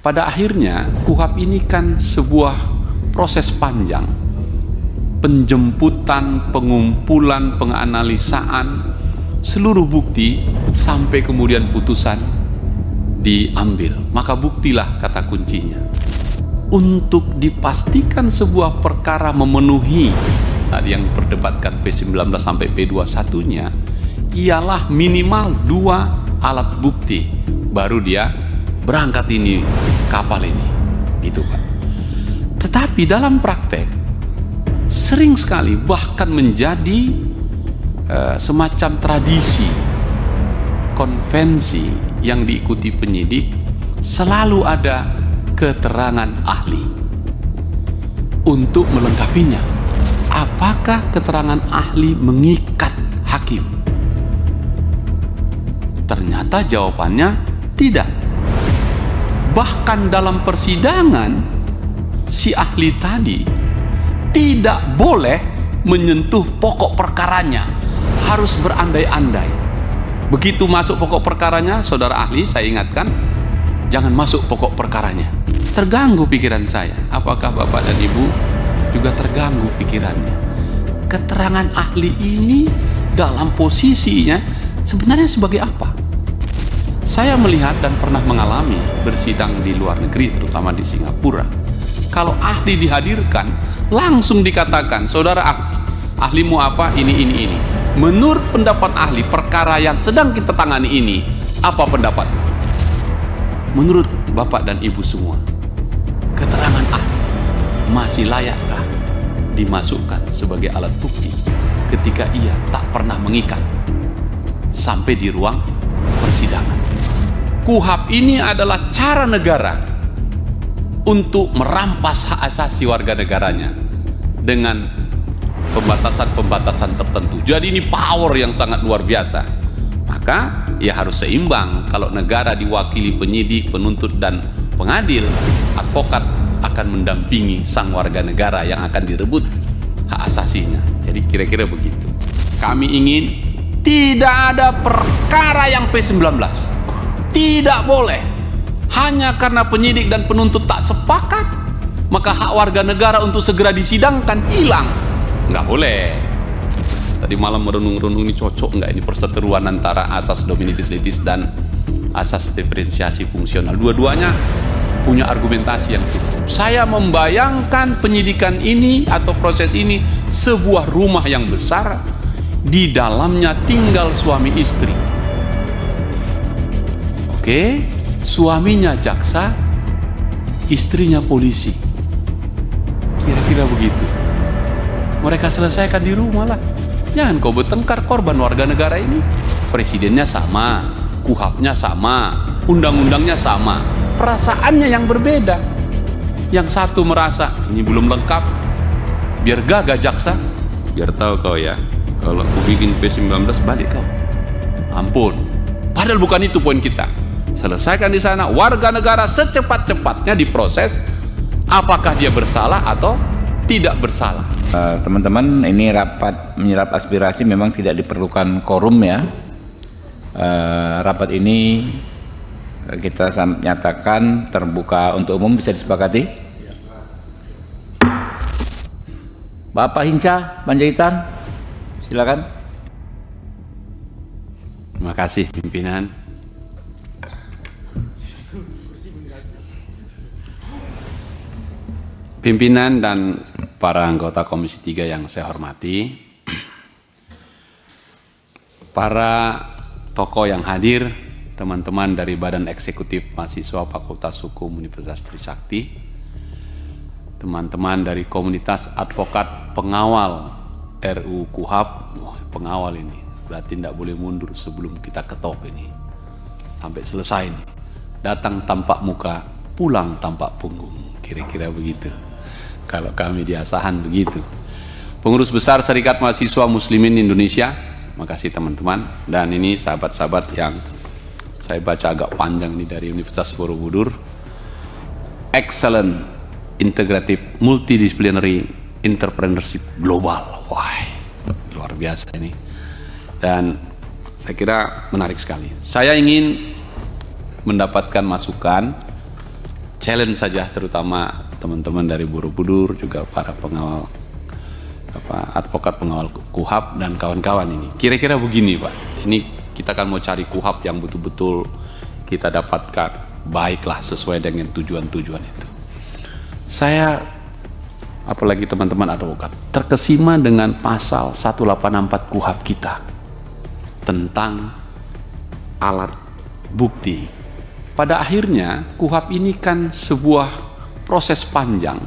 Pada akhirnya KUHP ini kan sebuah proses panjang, penjemputan, pengumpulan, penganalisaan seluruh bukti sampai kemudian putusan diambil. Maka buktilah kata kuncinya. Untuk dipastikan sebuah perkara memenuhi tadi yang diperdebatkan P19 sampai P21-nya, ialah minimal 2 alat bukti baru dia berangkat ini kapal ini, gitu Pak. Tetapi dalam praktek sering sekali bahkan menjadi semacam tradisi, konvensi yang diikuti penyidik, selalu ada keterangan ahli untuk melengkapinya. Apakah keterangan ahli mengikat hakim? Ternyata jawabannya tidak. Bahkan dalam persidangan, si ahli tadi tidak boleh menyentuh pokok perkaranya, harus berandai-andai. Begitu masuk pokok perkaranya, saudara ahli, saya ingatkan, jangan masuk pokok perkaranya. Terganggu pikiran saya. Apakah Bapak dan Ibu juga terganggu pikirannya? Keterangan ahli ini dalam posisinya sebenarnya sebagai apa? Saya melihat dan pernah mengalami bersidang di luar negeri, terutama di Singapura. Kalau ahli dihadirkan, langsung dikatakan, saudara ahli, ahlimu apa? Ini. Menurut pendapat ahli, perkara yang sedang kita tangani ini, apa pendapat? Menurut Bapak dan Ibu semua, keterangan ahli masih layakkah dimasukkan sebagai alat bukti ketika ia tak pernah mengikat sampai di ruang persidangan? KUHP ini adalah cara negara untuk merampas hak asasi warga negaranya dengan pembatasan-pembatasan tertentu. Jadi ini power yang sangat luar biasa. Maka ya harus seimbang. Kalau negara diwakili penyidik, penuntut, dan pengadil, advokat akan mendampingi sang warga negara yang akan direbut hak asasinya. Jadi kira-kira begitu. Kami ingin tidak ada perkara yang P19. Tidak boleh. Hanya karena penyidik dan penuntut tak sepakat, maka hak warga negara untuk segera disidangkan hilang. Nggak boleh. Tadi malam merenung-renung, ini cocok nggak ini perseteruan antara asas dominitis litis dan asas diferensiasi fungsional. Dua-duanya punya argumentasi yang cukup. Saya membayangkan penyidikan ini atau proses ini sebuah rumah yang besar, di dalamnya tinggal suami istri. Oke, suaminya jaksa, istrinya polisi. Kira-kira begitu. Mereka selesaikan di rumah lah. Jangan kau bertengkar, korban warga negara ini. Presidennya sama, KUHP-nya sama, undang-undangnya sama, perasaannya yang berbeda. Yang satu merasa ini belum lengkap, biar gagah jaksa, biar tahu kau ya, kalau aku bikin P19 balik kau. Ampun. Padahal bukan itu poin kita. Selesaikan di sana, warga negara secepat-cepatnya diproses apakah dia bersalah atau tidak bersalah. Teman-teman, ini rapat menyerap aspirasi, memang tidak diperlukan quorum ya. Rapat ini kita nyatakan terbuka untuk umum. Bisa disepakati? Bapak Hinca Panjaitan, silakan. Terima kasih pimpinan. Pimpinan dan para anggota Komisi 3 yang saya hormati, para tokoh yang hadir, teman-teman dari Badan Eksekutif Mahasiswa Fakultas Hukum Universitas Trisakti, teman-teman dari komunitas advokat pengawal RUU KUHP, pengawal ini berarti tidak boleh mundur sebelum kita ketok ini sampai selesai ini. Datang tampak muka, pulang tampak punggung, kira-kira begitu. Kalau kami di Asahan begitu. Pengurus besar Serikat Mahasiswa Muslimin Indonesia, makasih teman-teman. Dan ini sahabat-sahabat yang saya baca agak panjang ini dari Universitas Borobudur. Excellent Integrative Multidisciplinary Entrepreneurship Global. Wah, luar biasa ini. Dan saya kira menarik sekali. Saya ingin mendapatkan masukan challenge saja, terutama teman-teman dari Borobudur, juga para pengawal advokat pengawal KUHAP dan kawan-kawan ini. Kira-kira begini Pak, ini kita kan mau cari KUHAP yang betul-betul kita dapatkan, baiklah sesuai dengan tujuan-tujuan itu. Saya, apalagi teman-teman advokat, terkesima dengan pasal 184 KUHAP kita tentang alat bukti. Pada akhirnya KUHAP ini kan sebuah proses panjang,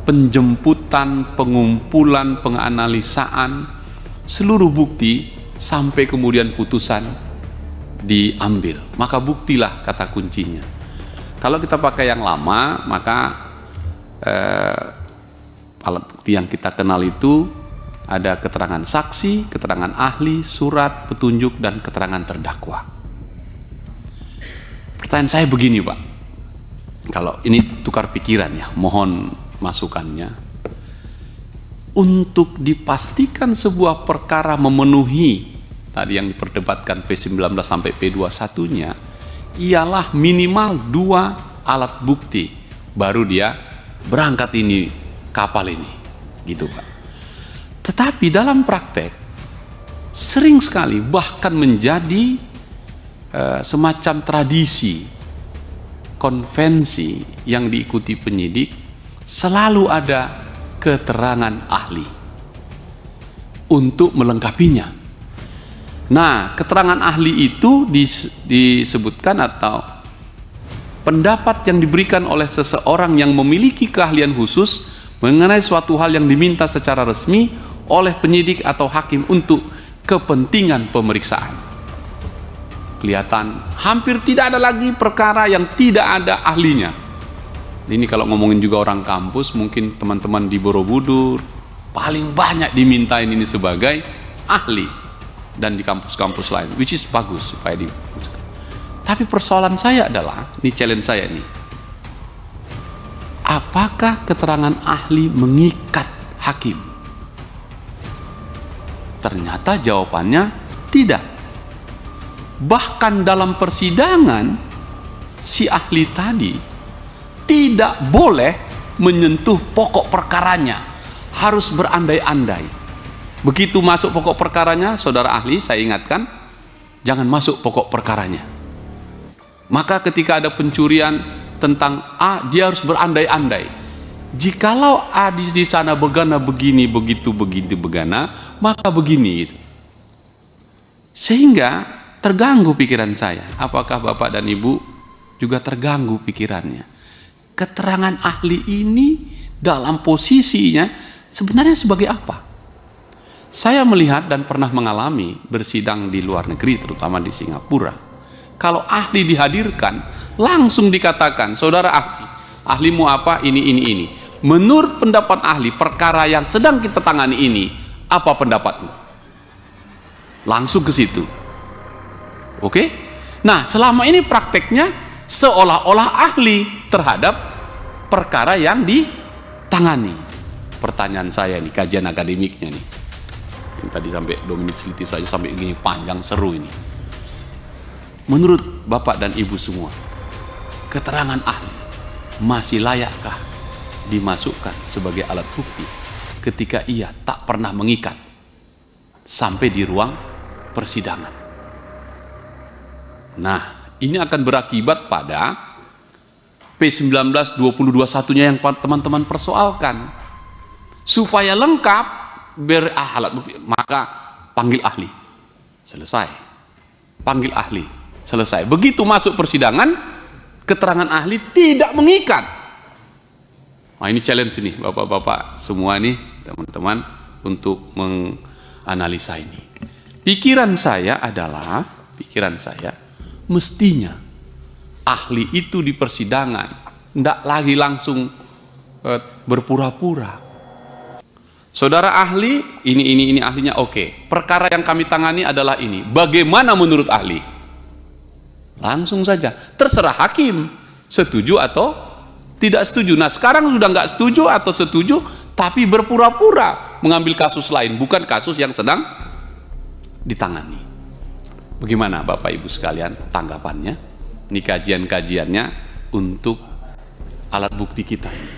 penjemputan, pengumpulan, penganalisaan seluruh bukti sampai kemudian putusan diambil. Maka buktilah kata kuncinya. Kalau kita pakai yang lama, maka alat bukti yang kita kenal itu ada keterangan saksi, keterangan ahli, surat, petunjuk, dan keterangan terdakwa. Pertanyaan saya begini Pak, kalau ini tukar pikiran ya, mohon masukannya. Untuk dipastikan sebuah perkara memenuhi tadi yang diperdebatkan P19 sampai P21-nya, ialah minimal 2 alat bukti, baru dia berangkat ini kapal ini, gitu Pak. Tetapi dalam praktek sering sekali bahkan menjadi semacam tradisi, konvensi yang diikuti penyidik, selalu ada keterangan ahli untuk melengkapinya. Nah, keterangan ahli itu disebutkan atau pendapat yang diberikan oleh seseorang yang memiliki keahlian khusus mengenai suatu hal yang diminta secara resmi oleh penyidik atau hakim untuk kepentingan pemeriksaan. Kelihatan hampir tidak ada lagi perkara yang tidak ada ahlinya. Ini kalau ngomongin juga orang kampus, mungkin teman-teman di Borobudur paling banyak dimintain ini sebagai ahli, dan di kampus-kampus lain, which is bagus supaya di. Tapi persoalan saya adalah, ini challenge saya nih, apakah keterangan ahli mengikat hakim? Ternyata jawabannya tidak. Bahkan dalam persidangan, si ahli tadi tidak boleh menyentuh pokok perkaranya, harus berandai-andai. Begitu masuk pokok perkaranya, saudara ahli, saya ingatkan, jangan masuk pokok perkaranya. Maka ketika ada pencurian tentang A, dia harus berandai-andai. Jikalau A di sana begana begini, begitu begana, maka begini gitu. Sehingga terganggu pikiran saya. Apakah Bapak dan Ibu juga terganggu pikirannya? Keterangan ahli ini dalam posisinya sebenarnya sebagai apa? Saya melihat dan pernah mengalami bersidang di luar negeri, terutama di Singapura. Kalau ahli dihadirkan, langsung dikatakan, saudara ahli, ahlimu apa? Ini. Menurut pendapat ahli, perkara yang sedang kita tangani ini, apa pendapatmu? Langsung ke situ. Oke? Nah, selama ini prakteknya seolah-olah ahli terhadap perkara yang ditangani. Pertanyaan saya nih, kajian akademiknya nih, yang tadi sampai 2 menit seliti saja sampai gini panjang, seru ini. Menurut Bapak dan Ibu semua, keterangan ahli masih layakkah dimasukkan sebagai alat bukti ketika ia tak pernah mengikat sampai di ruang persidangan? Nah, ini akan berakibat pada P19 2021-nya yang teman-teman persoalkan. Supaya lengkap alat bukti, maka panggil ahli. Selesai. Panggil ahli. Selesai. Begitu masuk persidangan, keterangan ahli tidak mengikat. Nah, ini challenge nih Bapak-bapak semua nih, teman-teman, untuk menganalisa ini. Pikiran saya adalah, mestinya ahli itu di persidangan tidak lagi langsung berpura-pura. Saudara ahli, ini ahlinya, oke. Perkara yang kami tangani adalah ini. Bagaimana menurut ahli? Langsung saja. Terserah hakim setuju atau tidak setuju. Nah, sekarang sudah nggak setuju atau setuju, tapi berpura-pura mengambil kasus lain, bukan kasus yang sedang ditangani. Bagaimana Bapak Ibu sekalian tanggapannya? Ini kajian-kajiannya untuk alat bukti kita ini.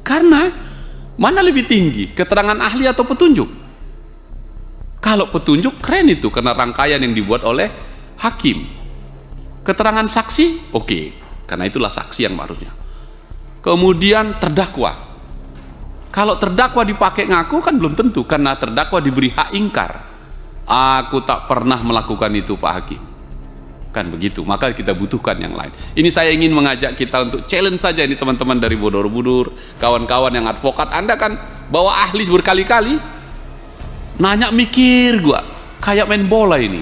Karena mana lebih tinggi, keterangan ahli atau petunjuk? Kalau petunjuk keren itu, karena rangkaian yang dibuat oleh hakim. Keterangan saksi, oke, karena itulah saksi yang harusnya. Kemudian terdakwa. Kalau terdakwa dipakai ngaku kan belum tentu, karena terdakwa diberi hak ingkar. Aku tak pernah melakukan itu, Pak Hakim. Kan begitu, maka kita butuhkan yang lain. Ini saya ingin mengajak kita untuk challenge saja ini teman-teman dari Borobudur, kawan-kawan yang advokat. Anda kan bawa ahli berkali-kali, nanya mikir gua, kayak main bola ini.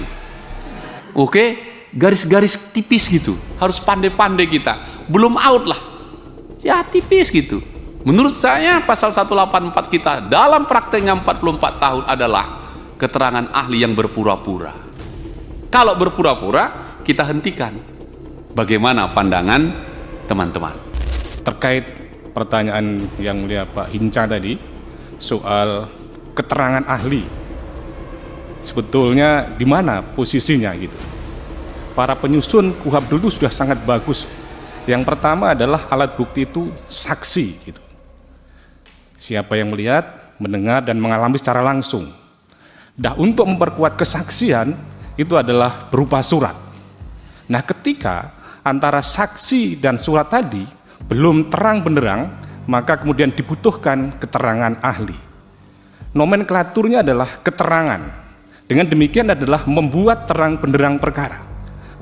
Oke, garis-garis tipis gitu, harus pandai-pandai kita. Belum out lah, ya tipis gitu. Menurut saya pasal 184 kita dalam prakteknya 44 tahun adalah keterangan ahli yang berpura-pura. Kalau berpura-pura, kita hentikan. Bagaimana pandangan teman-teman? Terkait pertanyaan yang mulia Pak Hinca tadi soal keterangan ahli, sebetulnya di mana posisinya gitu. Para penyusun KUHP dulu sudah sangat bagus. Yang pertama adalah alat bukti itu saksi gitu. Siapa yang melihat, mendengar dan mengalami secara langsung. Nah, untuk memperkuat kesaksian itu adalah berupa surat. Nah, ketika antara saksi dan surat tadi belum terang benderang, maka kemudian dibutuhkan keterangan ahli. Nomenklaturnya adalah keterangan. Dengan demikian adalah membuat terang benderang perkara.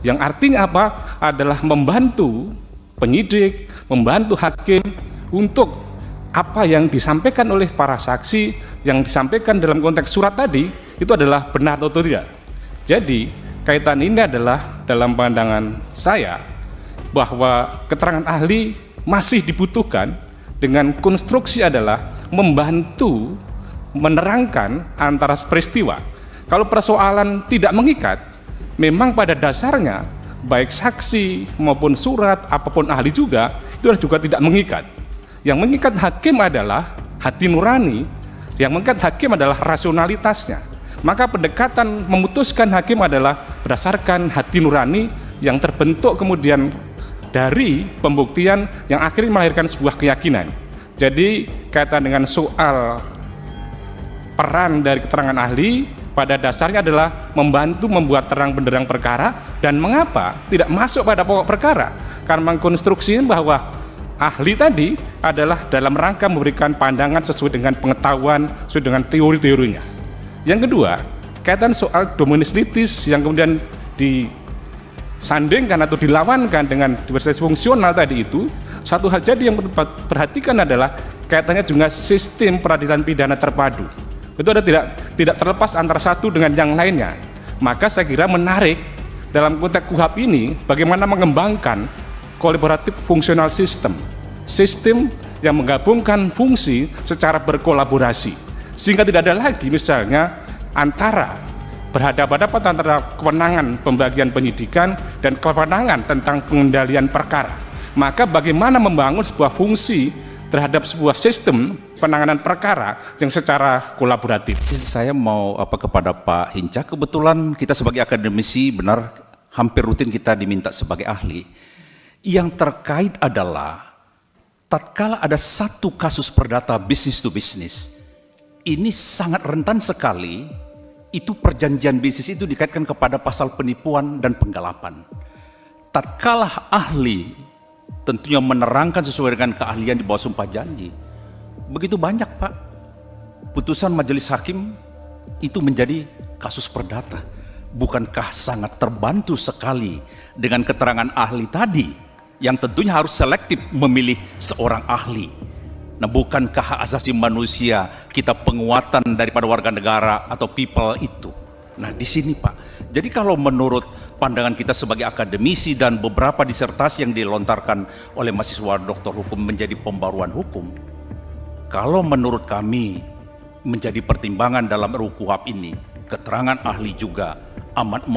Yang artinya apa? Adalah membantu penyidik, membantu hakim untuk apa yang disampaikan oleh para saksi, yang disampaikan dalam konteks surat tadi, itu adalah benar atau tidak. Jadi, kaitan ini adalah dalam pandangan saya bahwa keterangan ahli masih dibutuhkan dengan konstruksi adalah membantu menerangkan antara peristiwa. Kalau persoalan tidak mengikat, memang pada dasarnya baik saksi maupun surat apapun ahli juga itu juga tidak mengikat. Yang mengikat hakim adalah hati nurani, yang mengikat hakim adalah rasionalitasnya. Maka pendekatan memutuskan hakim adalah berdasarkan hati nurani yang terbentuk kemudian dari pembuktian yang akhirnya melahirkan sebuah keyakinan. Jadi kaitan dengan soal peran dari keterangan ahli pada dasarnya adalah membantu membuat terang benderang perkara. Dan mengapa tidak masuk pada pokok perkara? Karena mengkonstruksikan bahwa ahli tadi adalah dalam rangka memberikan pandangan sesuai dengan pengetahuan, sesuai dengan teori-teorinya. Yang kedua, kaitan soal dominus litis yang kemudian disandingkan atau dilawankan dengan diversitas fungsional tadi itu, satu hal jadi yang perhatikan adalah kaitannya juga sistem peradilan pidana terpadu. Itu ada tidak terlepas antara satu dengan yang lainnya. Maka saya kira menarik dalam konteks KUHP ini bagaimana mengembangkan kolaboratif fungsional system, sistem yang menggabungkan fungsi secara berkolaborasi. Sehingga tidak ada lagi misalnya antara berhadapan-hadapan antara kewenangan pembagian penyidikan dan kewenangan tentang pengendalian perkara. Maka bagaimana membangun sebuah fungsi terhadap sebuah sistem penanganan perkara yang secara kolaboratif. Saya mau kepada Pak Hinca, kebetulan kita sebagai akademisi benar hampir rutin kita diminta sebagai ahli. Yang terkait adalah tatkala ada satu kasus perdata bisnis to bisnis, ini sangat rentan sekali, itu perjanjian bisnis itu dikaitkan kepada pasal penipuan dan penggelapan. Tatkala ahli tentunya menerangkan sesuai dengan keahlian di bawah sumpah janji, begitu banyak Pak, putusan majelis hakim itu menjadi kasus perdata. Bukankah sangat terbantu sekali dengan keterangan ahli tadi, yang tentunya harus selektif memilih seorang ahli. Nah, bukankah hak asasi manusia kita penguatan daripada warga negara atau people itu? Nah, di sini Pak. Jadi kalau menurut pandangan kita sebagai akademisi dan beberapa disertasi yang dilontarkan oleh mahasiswa doktor hukum menjadi pembaruan hukum, kalau menurut kami menjadi pertimbangan dalam RUU KUHP ini, keterangan ahli juga amat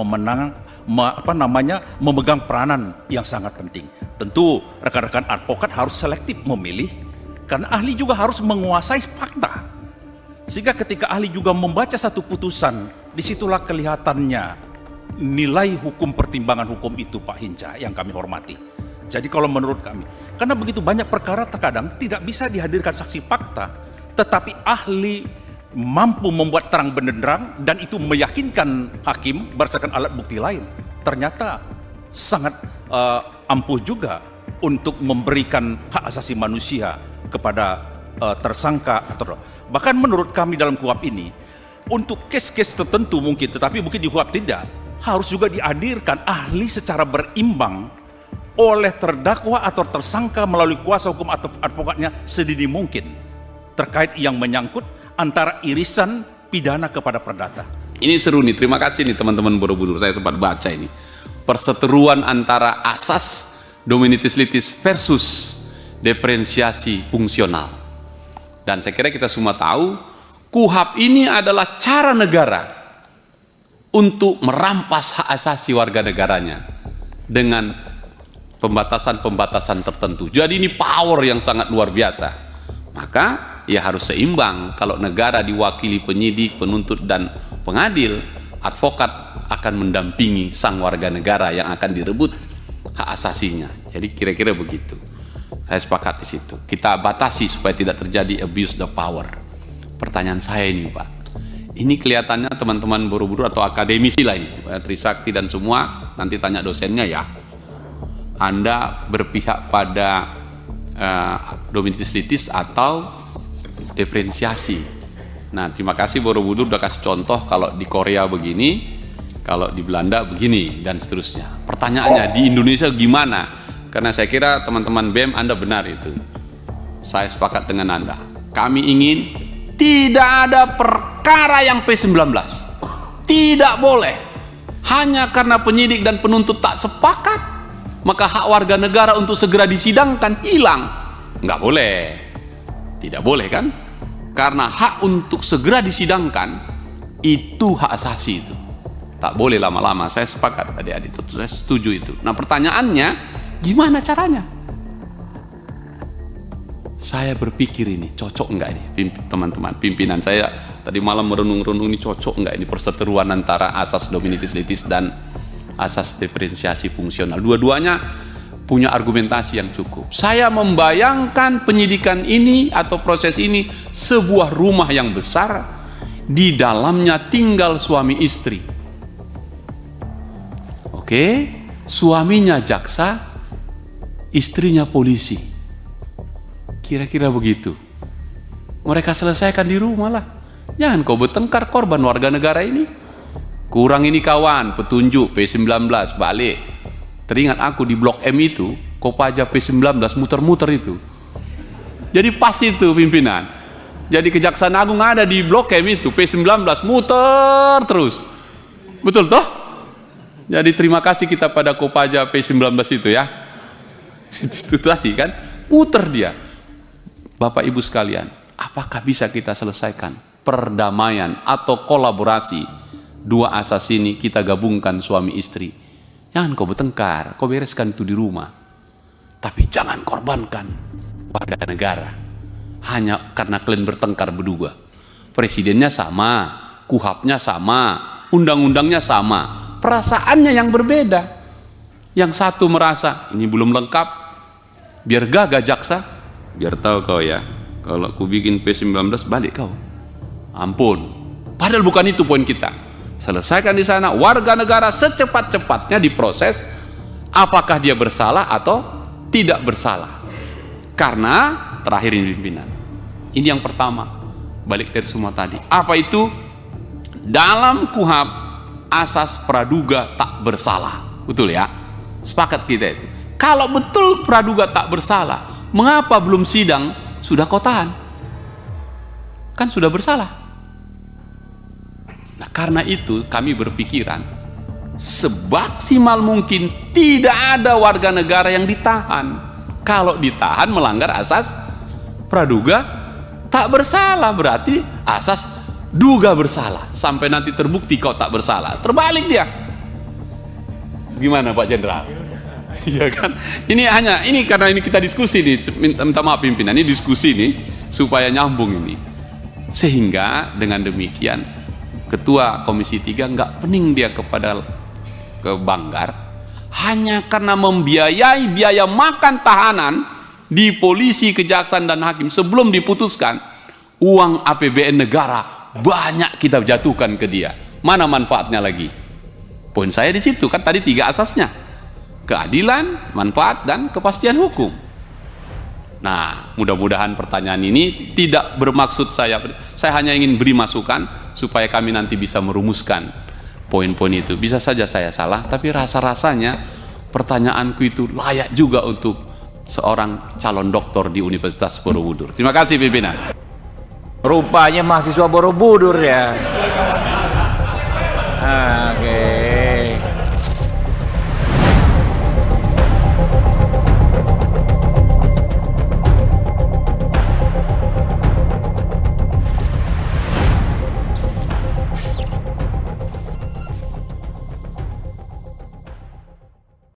memegang peranan yang sangat penting. Tentu rekan-rekan advokat harus selektif memilih, karena ahli juga harus menguasai fakta. Sehingga ketika ahli juga membaca satu putusan, disitulah kelihatannya nilai hukum pertimbangan hukum itu Pak Hinca yang kami hormati. Jadi kalau menurut kami, karena begitu banyak perkara terkadang tidak bisa dihadirkan saksi fakta, tetapi ahli mampu membuat terang benderang dan itu meyakinkan hakim berdasarkan alat bukti lain. Ternyata sangat ampuh juga untuk memberikan hak asasi manusia kepada tersangka atau bahkan menurut kami dalam KUHP ini untuk kes-kes tertentu mungkin, tetapi mungkin di KUHP tidak, harus juga dihadirkan ahli secara berimbang oleh terdakwa atau tersangka melalui kuasa hukum atau advokatnya sedini mungkin terkait yang menyangkut antara irisan pidana kepada perdata. Ini seru nih, terima kasih nih teman-teman Borobudur, saya sempat baca ini. Perseteruan antara asas dominitis litis versus diferensiasi fungsional. Dan saya kira kita semua tahu, KUHP ini adalah cara negara untuk merampas hak asasi warga negaranya dengan pembatasan-pembatasan tertentu. Jadi ini power yang sangat luar biasa. Maka ya harus seimbang. Kalau negara diwakili penyidik, penuntut dan pengadil, advokat akan mendampingi sang warga negara yang akan direbut hak asasinya. Jadi kira-kira begitu. Saya sepakat di situ. Kita batasi supaya tidak terjadi abuse the power. Pertanyaan saya ini, Pak. Ini kelihatannya teman-teman Borobudur atau akademisi lah ini, Trisakti dan semua, nanti tanya dosennya ya. Anda berpihak pada dominitis litis atau diferensiasi. Nah, terima kasih Borobudur udah kasih contoh kalau di Korea begini, kalau di Belanda begini, dan seterusnya. Pertanyaannya, di Indonesia gimana? Karena saya kira teman-teman BEM Anda benar itu. Saya sepakat dengan Anda. Kami ingin tidak ada perkara yang P19. Tidak boleh. Hanya karena penyidik dan penuntut tak sepakat, maka hak warga negara untuk segera disidangkan hilang. Nggak boleh. Tidak boleh kan? Karena hak untuk segera disidangkan itu hak asasi itu. Tak boleh lama-lama. Saya sepakat adik-adik, saya setuju itu. Nah pertanyaannya, gimana caranya? Saya berpikir ini cocok nggak ini teman-teman pimpinan saya tadi malam merenung-renung, ini cocok nggak ini perseteruan antara asas dominitis litis dan asas diferensiasi fungsional. Dua-duanya punya argumentasi yang cukup. Saya membayangkan penyidikan ini atau proses ini sebuah rumah yang besar, di dalamnya tinggal suami istri. Oke, suaminya jaksa, istrinya polisi. Kira-kira begitu. Mereka selesaikan di rumah lah. Jangan kau bertengkar korban warga negara ini. Kurang ini kawan, petunjuk P19 balik. Teringat aku di Blok M itu, Kopaja P19 muter-muter itu. Jadi pas itu pimpinan. Jadi Kejaksaan Agung ada di Blok M itu, P19 muter terus. Betul toh? Jadi terima kasih kita pada Kopaja P19 itu ya. Itu tadi kan, muter dia. Bapak Ibu sekalian, apakah bisa kita selesaikan perdamaian atau kolaborasi dua asas ini, kita gabungkan suami istri? Jangan kau bertengkar, kau bereskan itu di rumah. Tapi jangan korbankan warga negara hanya karena kalian bertengkar berdua. Presidennya sama, KUHP-nya sama, undang-undangnya sama, perasaannya yang berbeda. Yang satu merasa ini belum lengkap, biar gagah jaksa, biar tahu kau ya, kalau aku bikin P19 balik kau. Ampun. Padahal bukan itu poin kita. Selesaikan di sana, warga negara secepat-cepatnya diproses apakah dia bersalah atau tidak bersalah. Karena terakhir ini pimpinan, ini yang pertama, balik dari semua tadi. Apa itu? Dalam KUHP asas praduga tak bersalah. Betul ya? Sepakat kita itu. Kalau betul praduga tak bersalah, mengapa belum sidang sudah kau tahan? Kan sudah bersalah. Nah, karena itu kami berpikiran semaksimal mungkin tidak ada warga negara yang ditahan. Kalau ditahan melanggar asas praduga tak bersalah, berarti asas duga bersalah sampai nanti terbukti kau tak bersalah. Terbalik dia. Gimana Pak Jenderal? Iya kan? Ini karena ini kita diskusi nih, minta maaf pimpinan, ini diskusi nih supaya nyambung ini. Sehingga dengan demikian Ketua Komisi 3 nggak pening dia kepada ke Banggar, hanya karena membiayai biaya makan tahanan di polisi, kejaksaan, dan hakim sebelum diputuskan, uang APBN negara banyak kita jatuhkan ke dia. Mana manfaatnya lagi? Poin saya di situ kan tadi 3 asasnya: keadilan, manfaat, dan kepastian hukum. Nah, mudah-mudahan pertanyaan ini tidak bermaksud saya hanya ingin beri masukan supaya kami nanti bisa merumuskan poin-poin itu. Bisa saja saya salah, tapi rasa-rasanya pertanyaanku itu layak juga untuk seorang calon doktor di Universitas Borobudur. Terima kasih pimpinan. Rupanya mahasiswa Borobudur ya. Oke.